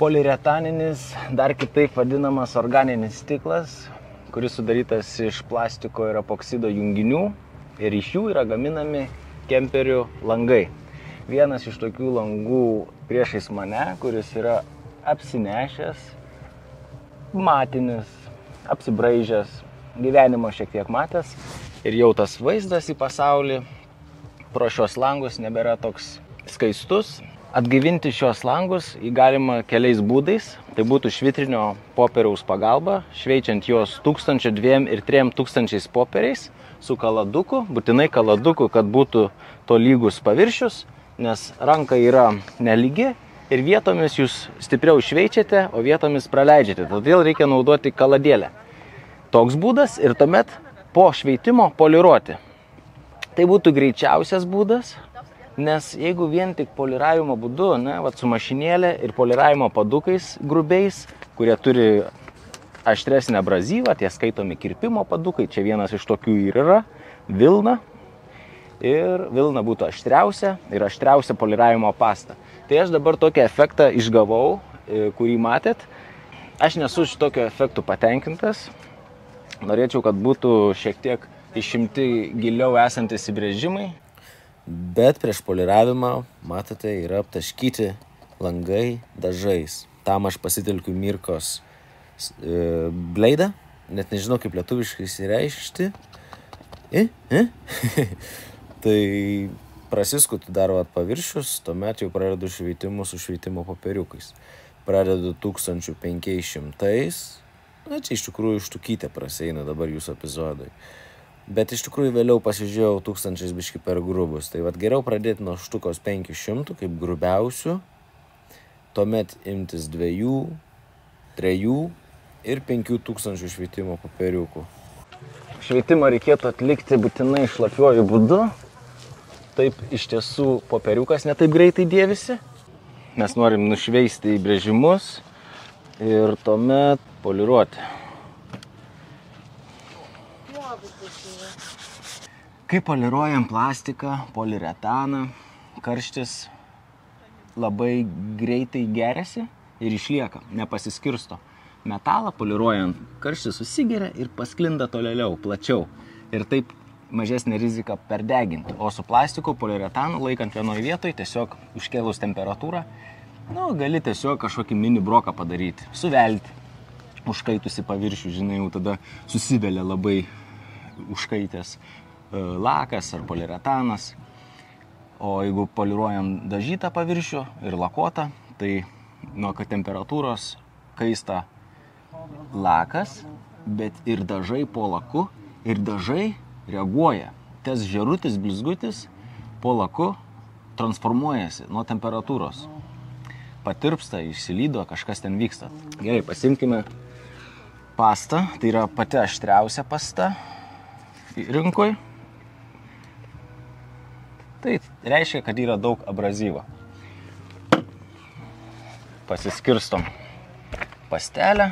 Poliuretaninis, dar kitaip vadinamas organinis stiklas, kuris sudarytas iš plastiko ir epoksido junginių ir iš jų yra gaminami kemperių langai. Vienas iš tokių langų priešais mane, kuris yra apsinešęs, matinis, apsibraižęs, gyvenimo šiek tiek matęs ir jau tas vaizdas į pasaulį pro šios langus nebėra toks skaistus. Atgaivinti šios langus galima keliais būdais. Tai būtų švitrinio popieriaus pagalba, šveičiant juos 1000, 2000 ir 3000 popieriais su kaladuku, būtinai kaladuku, kad būtų tolygus paviršius, nes ranka yra nelygi ir vietomis jūs stipriau šveičiate, o vietomis praleidžiate. Todėl reikia naudoti kaladėlę. Toks būdas ir tuomet po šveitimo poliruoti. Tai būtų greičiausias būdas. Nes jeigu vien tik poliravimo būdu, su mašinėlė ir poliravimo padukais grubiais, kurie turi aštresnę abrazyvą, tie skaitomi kirpimo padukai, čia vienas iš tokių ir yra, vilna. Ir vilna būtų aštriausia ir aštriausia poliravimo pasta. Tai aš dabar tokį efektą išgavau, kurį matėt. Aš nesu šitokio efektų patenkintas. Norėčiau, kad būtų šiek tiek išimti giliau esantys įbrėžimai. Bet prieš poliravimą, matote, yra aptaškyti langai dažais. Tam aš pasitelkiu Mirkos bleidą, net nežinau kaip lietuviškai įsireiškti. Tai prasiskutu dar paviršius, tuomet jau pradedu šveitimus su šveitimo popieriukais. Pradedu 1500, čia iš tikrųjų štukytė praseina dabar jūsų epizodai. Bet iš tikrųjų vėliau pasižiūrėjau 1000 biški per grubus. Tai geriau pradėti nuo štukos 500 kaip grubiausių, tuomet imtis 2, 3 ir 5000 šveitimo popieriukų. Šveitimą reikėtų atlikti būtinai šlapiuoju būdu. Taip iš tiesų popieriukas netaip greitai dėvisi. Mes norim nušveisti įbrėžimus ir tuomet poliruoti. Kai poliruojam plastiką, poliuretaną, karštis labai greitai geriasi ir išlieka, nepasiskirsto. Metalą poliruojant karštis susigeria ir pasklinda tolėliau, plačiau. Ir taip mažesnė rizika perdeginti. O su plastiku, poliuretanu laikant vienoje vietoje, tiesiog užkėlus temperatūrą, gali tiesiog kažkokį mini broką padaryti, suvelti. Užkaitusi paviršių, žinai, jau tada susivelia labai užkaitęs lakas ar poliuretanas. O jeigu poliruojam dažytą paviršių ir lakuotą, tai nuo temperatūros kaista lakas, bet ir dažai po laku ir dažai reaguoja. Tas žėrutis, blizgutis po laku transformuojasi nuo temperatūros. Patirpsta, išsilydo, kažkas ten vyksta. Gerai, pasimkime pastą. Tai yra pati aštriausia pasta rinkoj. Tai reiškia, kad yra daug abrazyvo. Pasiskirstom pastelę.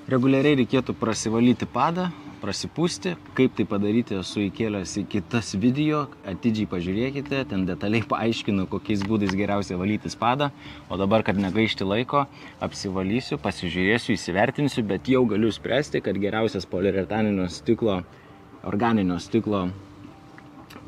Reguliariai reikėtų prasivalyti padą, prasipūsti. Kaip tai padaryti, esu įkėlęs į kitas video, atidžiai pažiūrėkite, ten detaliai paaiškinu, kokiais būdais geriausia valytis padą. O dabar, kad negaišti laiko, apsivalysiu, pasižiūrėsiu, įsivertinsiu, bet jau galiu spręsti, kad geriausias poliuretaninio stiklo, organinio stiklo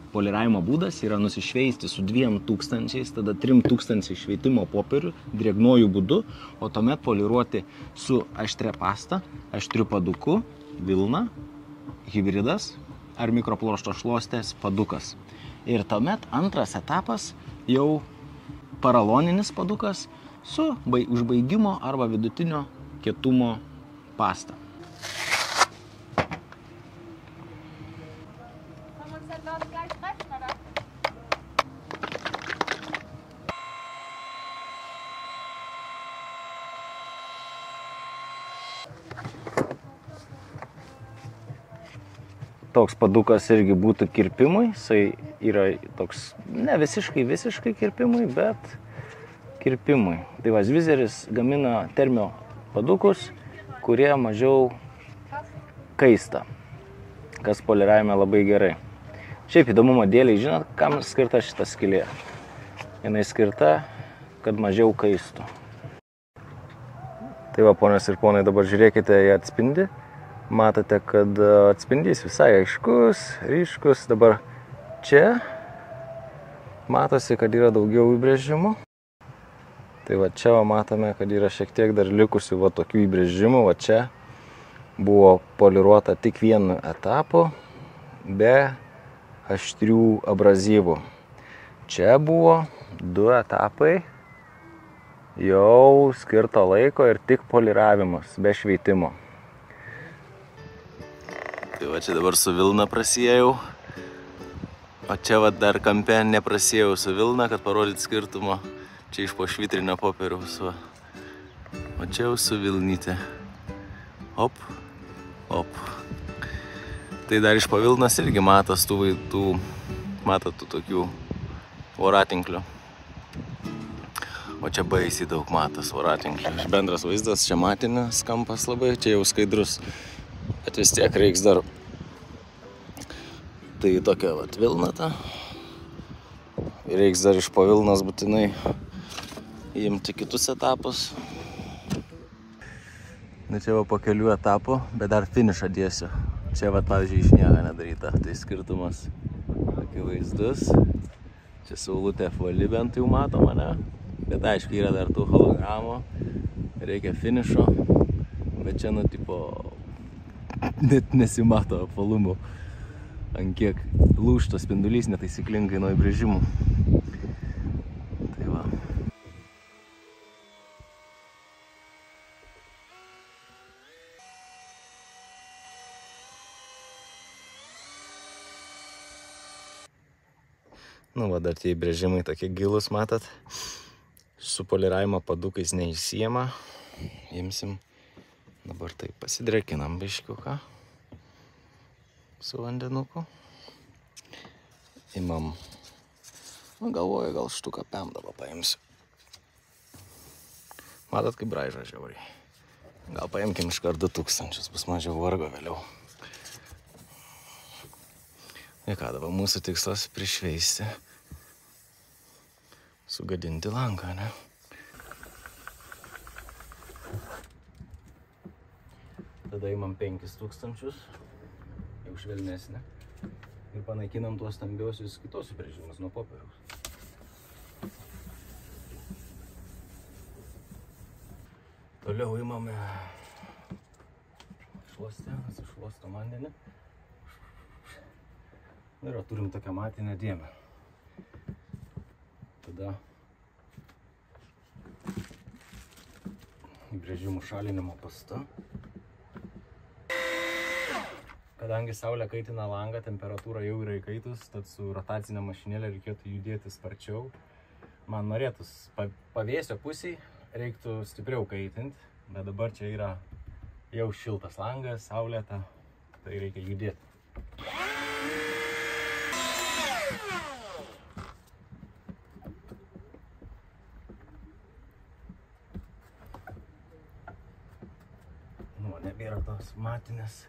poliravimo būdas yra nusišveisti su 2000, tada 3000 šveitimo popierių drėgnuoju būdu, o tuomet poliruoti su aštria pasta, aštriu paduku, vilna, hibridas ar mikropluošto šluostės padukas. Ir tuomet antras etapas jau paraloninis padukas su užbaigimo arba vidutinio kietumo pasta. toks padukas irgi būtų kirpimui. Jisai yra toks ne visiškai kirpimui, bet kirpimui. Tai va, Zvizeris gamina termio padukus, kurie mažiau kaista, kas poliravime labai gerai. Šiaip įdomumo dėliai, žinot, kam skirta šita skylė? Jinai skirta, kad mažiau kaistų. Tai va, ponios ir ponai, dabar žiūrėkite į atspindį. Matote, kad atspindys visai aiškus, ryškus. Dabar čia matosi, kad yra daugiau įbrėžimų. Tai va, čia va, matome, kad yra šiek tiek dar likusių va tokių įbrėžimų. Va čia buvo poliruota tik vienu etapu, be aštrių abrazyvų. Čia buvo 2 etapai jau skirto laiko ir tik poliravimas, be šveitimo. Tai va, čia dabar su vilna prasiejau, o čia va dar kampe neprasiejau su vilna, kad parodyt skirtumą. Čia iš po švitrinio popieriaus, va. O čia jau su vilnytė. Op, op. Tai dar iš po vilnas irgi matos matot tų tokių voratinklių. O čia baisiai daug matos voratinklių. Bendras vaizdas, čia matinės kampas labai, čia jau skaidrus. Bet vis tiek reiks dar. Tai tokia vat vilna ta. Reiks dar iš po vilnas būtinai įimti kitus etapus. Nu čia va po kelių etapų, bet dar finišą dėsiu. Čia va, pavyzdžiui, iš nieko nedaryta. Tai skirtumas akivaizdus. Čia saulutė apvali bent jau matoma, ne? Bet aišku, yra dar tų hologramų. Reikia finišo. Bet čia, nu, tipo, net nesimato apvalumų. Ant kiek lūžta spindulys netaisyklingai nuo įbrėžimų. Tai va. Nu va, dar tie įbrėžimai tokie gilus, matot. Su poliravimo padukais neįsijama. Imsim. Dabar taip pasidrekinam biškiuką. Su vandenuku. Imam. Nu, galvoju, gal štuką pem dabar paimsiu. Matot, kaip braižo žiauriai. Gal paimkim iškart 2000, bus mažiau vargo vėliau. Ir ką dabar mūsų tikslas prišveisti. Sugadinti langą, ne? Tada imam 5000, jau švelnesnė. Ir panaikinam tuos stambiausius kitos įbrėžimus nuo popieriaus. Toliau imame šluostę, sušluostom vandenį. Ir turim tokią matinę dėmę. Tada įbrėžimų šalinimo pasta. Kadangi saulė kaitina langą, temperatūra jau yra įkaitus, tad su rotacinė mašinėlė reikėtų judėti sparčiau. Man norėtus pavėsio pusiai, reiktų stipriau kaitinti, bet dabar čia yra jau šiltas langas, saulėta, tai reikia judėti. Nu, nebėra tos matinės.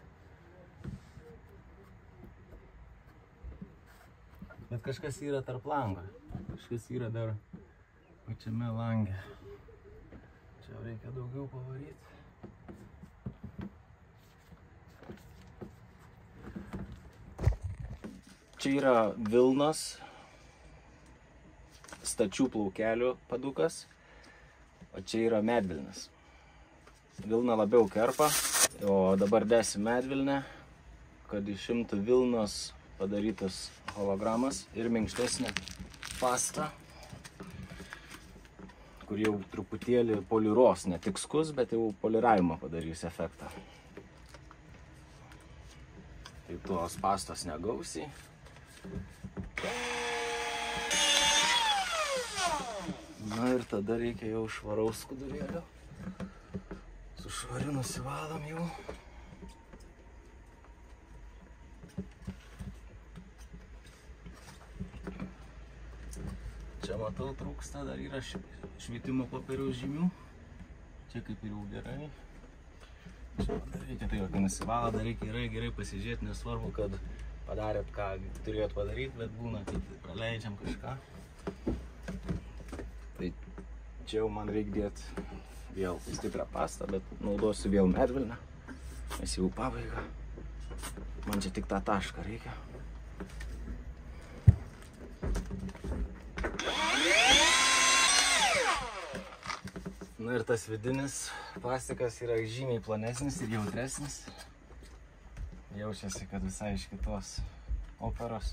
Bet kažkas yra tarp lango. Kažkas yra dar pačiame lange. Čia reikia daugiau pavaryti. Čia yra vilnos stačių plaukelių padukas, o čia yra medvilnės. Vilna labiau kerpa, o dabar desim medvilnę, kad išimtų vilnos padarytas hologramas ir minkštesnė pasta, kur jau truputėlį poliruos, ne tik skus, bet jau poliravimo padarys efektą. Tai tos pastos negausiai. Na ir tada reikia jau švaraus skudurėlio. Su švariu nusivalom jau. Čia matau, trūksta, dar yra švietimo popieriaus žymių. Čia kaip ir jau gerai. Čia dar reikia tai, kai nusivalą, dar reikia gerai pasižiūrėti, nesvarbu, kad padarėt, ką turėjot padaryti, bet būna, kad praleidžiam kažką. Tai čia jau man reikia dėti vėl stiprią pastą, bet naudosiu vėl medvilnę. Mes jau pabaiga. Man čia tik tą tašką reikia. Na ir tas vidinis plastikas yra žymiai plonesnis ir jautresnis. Jaučiasi, kad visai iš kitos operos.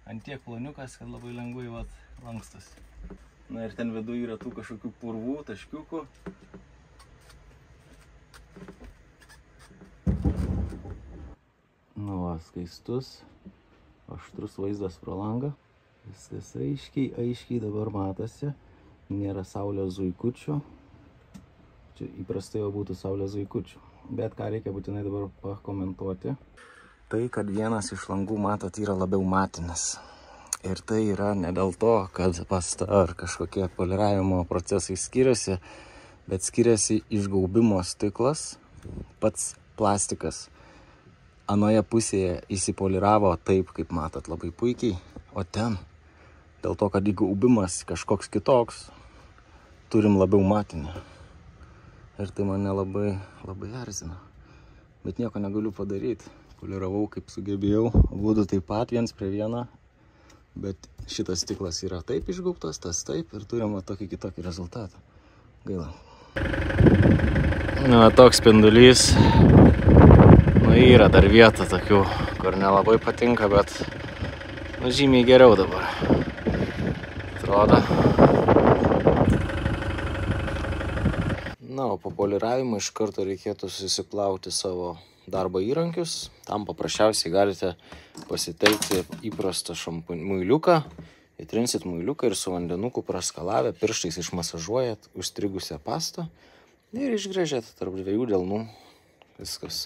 Ant tiek ploniukas, kad labai lengvai lankstosi. Na ir ten viduje yra tų kažkokių purvų, taškiukų. Nu va, skaistus, aštrus vaizdas pro langą. Viskas aiškiai dabar matosi. Nėra saulės zuikučių. Čia įprastai jau būtų saulės zuikučių. Bet ką reikia būtinai dabar pakomentuoti. Tai, kad vienas iš langų, matot, yra labiau matinis. Ir tai yra ne dėl to, kad pasta ar kažkokie poliravimo procesai skiriasi, bet skiriasi išgaubimo stiklas, pats plastikas. Anoje pusėje įsipoliravo taip, kaip matot, labai puikiai, o ten, dėl to, kad įgaubimas kažkoks kitoks, turim labiau matinę. Ir tai mane labai erzina. Bet nieko negaliu padaryti. Poliravau kaip sugebėjau, abudu taip pat, viens prie vieną. Bet šitas stiklas yra taip išgaubtas, tas taip, ir turim tokį kitokį rezultatą. Gaila. Na, toks spindulys. Nu, yra dar vieta tokių, kur nelabai patinka, bet žymiai geriau dabar. Atrodo. Na, o po poliravimo iš karto reikėtų susiplauti savo darbo įrankius. Tam paprasčiausiai galite pasitelkti įprastą muiliuką. Įtrinsit muiliuką ir su vandenuku praskalavę, pirštais išmasažuojat užstrigusią pastą ir išgręžiat tarp dviejų delnų. Viskas.